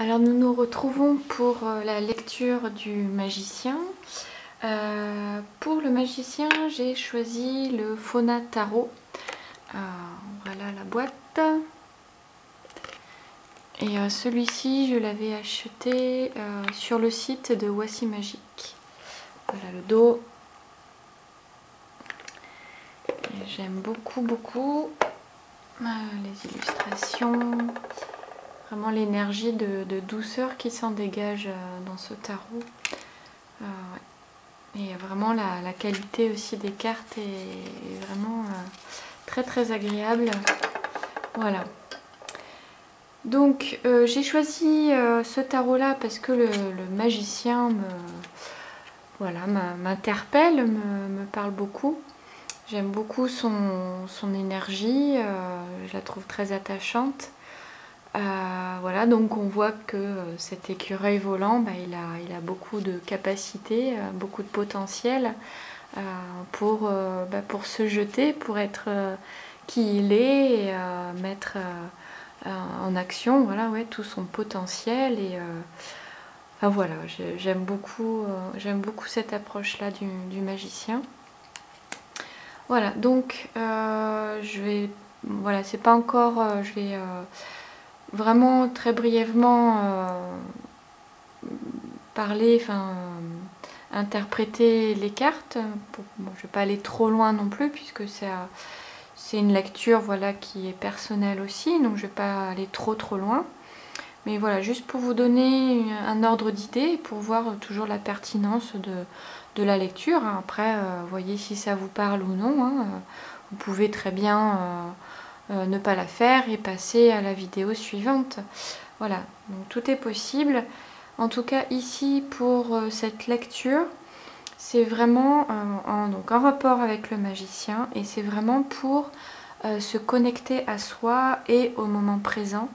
Alors nous nous retrouvons pour la lecture du magicien. Pour le magicien, j'ai choisi le Fauna Tarot. Voilà la boîte. Et celui-ci, je l'avais acheté sur le site de Voici Magique. Voilà le dos. J'aime beaucoup les illustrations. Vraiment l'énergie de douceur qui s'en dégage dans ce tarot. Ouais. Et vraiment la qualité aussi des cartes est vraiment très agréable. Voilà. Donc j'ai choisi ce tarot là parce que le magicien m'interpelle, me parle beaucoup. J'aime beaucoup son énergie, je la trouve très attachante. Voilà, donc on voit que cet écureuil volant, il a beaucoup de capacités, beaucoup de potentiel pour se jeter, pour être qui il est et mettre en action, voilà, ouais, tout son potentiel. Et enfin, voilà, j'aime beaucoup cette approche-là du magicien. Voilà, donc voilà, c'est pas encore, je vais vraiment très brièvement parler, interpréter les cartes. Bon, je ne vais pas aller trop loin non plus puisque c'est une lecture, voilà, qui est personnelle aussi, donc je ne vais pas aller trop loin. Mais voilà, juste pour vous donner un ordre d'idée, pour voir toujours la pertinence de la lecture. Après, voyez si ça vous parle ou non. Vous pouvez très bien ne pas la faire et passer à la vidéo suivante. Voilà, donc tout est possible. En tout cas, ici, pour cette lecture, c'est vraiment en rapport avec le magicien et c'est vraiment pour se connecter à soi et au moment présent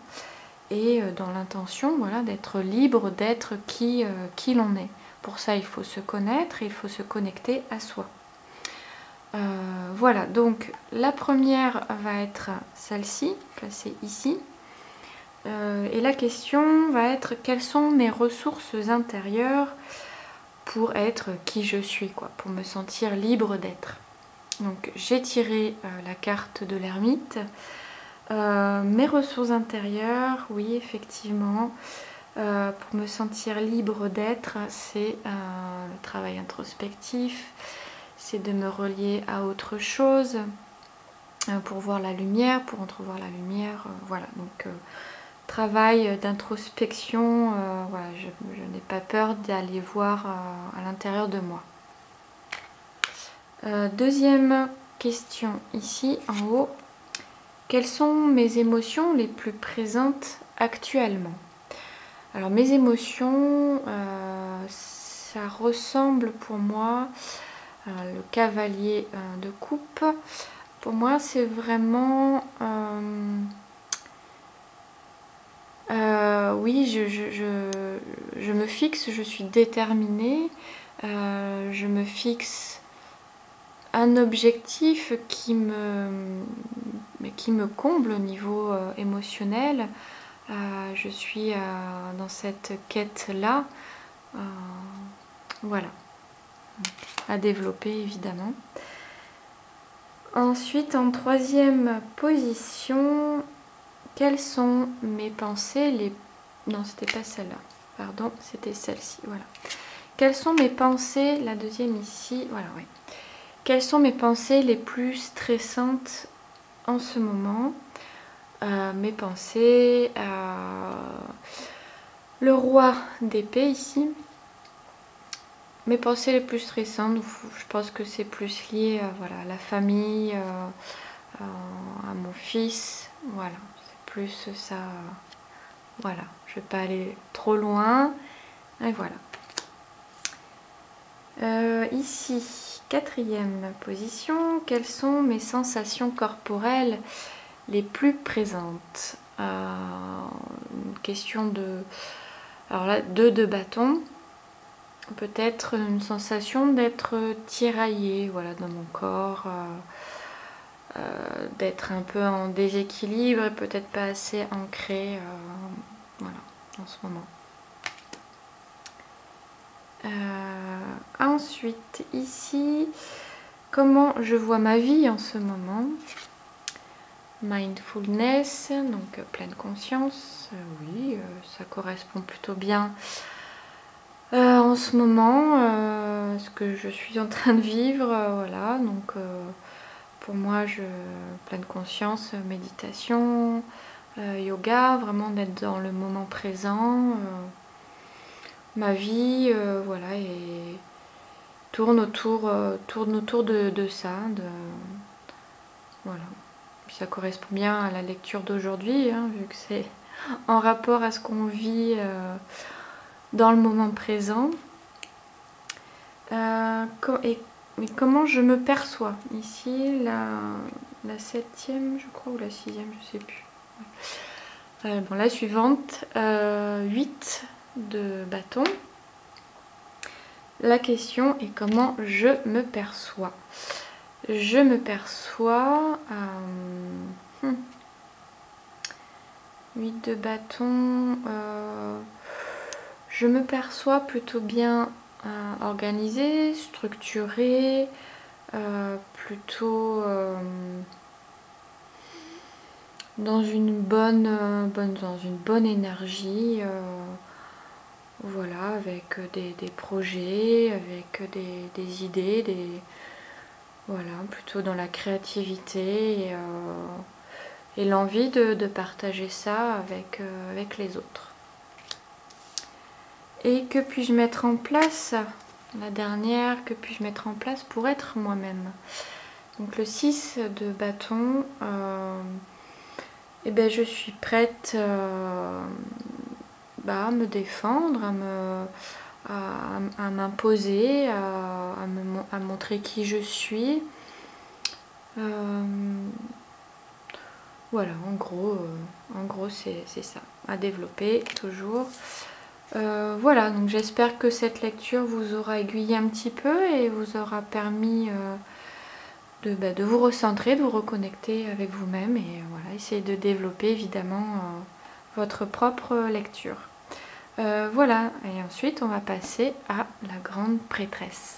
et dans l'intention, voilà, d'être libre, d'être qui l'on est. Pour ça, il faut se connaître et il faut se connecter à soi. Voilà, donc la première va être celle-ci, placée ici. Et la question va être: quelles sont mes ressources intérieures pour être qui je suis, quoi, pour me sentir libre d'être. Donc j'ai tiré la carte de l'ermite. Mes ressources intérieures, oui, effectivement, pour me sentir libre d'être, c'est le travail introspectif, c'est de me relier à autre chose, pour voir la lumière, pour entrevoir la lumière, voilà, donc travail d'introspection, voilà, je n'ai pas peur d'aller voir à l'intérieur de moi. Deuxième question ici en haut: quelles sont mes émotions les plus présentes actuellement? Alors mes émotions, ça ressemble pour moi le cavalier de coupe. Pour moi, c'est vraiment oui, je me fixe, je suis déterminée, je me fixe un objectif qui me comble au niveau émotionnel. Je suis dans cette quête-là, voilà, à développer évidemment. Ensuite, en troisième position, quelles sont mes pensées les... Non, c'était pas celle-là, pardon, c'était celle-ci, voilà. Quelles sont mes pensées, la deuxième ici, voilà, oui. Quelles sont mes pensées les plus stressantes en ce moment? Mes pensées, le roi d'épée ici. Mes pensées les plus stressantes, je pense que c'est plus lié voilà, à la famille, à mon fils, voilà, c'est plus ça, voilà, je vais pas aller trop loin, et voilà. Ici, quatrième position, quelles sont mes sensations corporelles les plus présentes? Une question de... Alors là, 2 de bâton. Peut-être une sensation d'être tiraillée, voilà, dans mon corps, d'être un peu en déséquilibre et peut-être pas assez ancré, voilà. en ce moment. Ensuite, ici, comment je vois ma vie en ce moment. Mindfulness, donc pleine conscience. Oui, ça correspond plutôt bien en ce moment, ce que je suis en train de vivre. Voilà, donc pour moi, pleine conscience, méditation, yoga, vraiment d'être dans le moment présent. Ma vie, voilà, et tourne autour de ça. Voilà. Puis ça correspond bien à la lecture d'aujourd'hui, hein, vu que c'est en rapport à ce qu'on vit dans le moment présent. Mais comment je me perçois? Ici, la 7e, je crois, ou la 6e, je sais plus. Bon, la suivante, 8 de bâton. La question est comment je me perçois. Je me perçois... 8 de bâton. Je me perçois plutôt bien organisée, structurée, plutôt dans une bonne énergie. Voilà, avec des projets, avec des idées, voilà, plutôt dans la créativité et l'envie de partager ça avec les autres. Et que puis-je mettre en place? La dernière, que puis-je mettre en place pour être moi-même? Donc le 6 de bâton, eh ben je suis prête à me défendre, à m'imposer, à montrer qui je suis. Voilà, en gros c'est ça, à développer toujours. Voilà, donc j'espère que cette lecture vous aura aiguillé un petit peu et vous aura permis de vous recentrer, de vous reconnecter avec vous-même et voilà, essayer de développer évidemment votre propre lecture. Voilà, et ensuite on va passer à la grande prêtresse.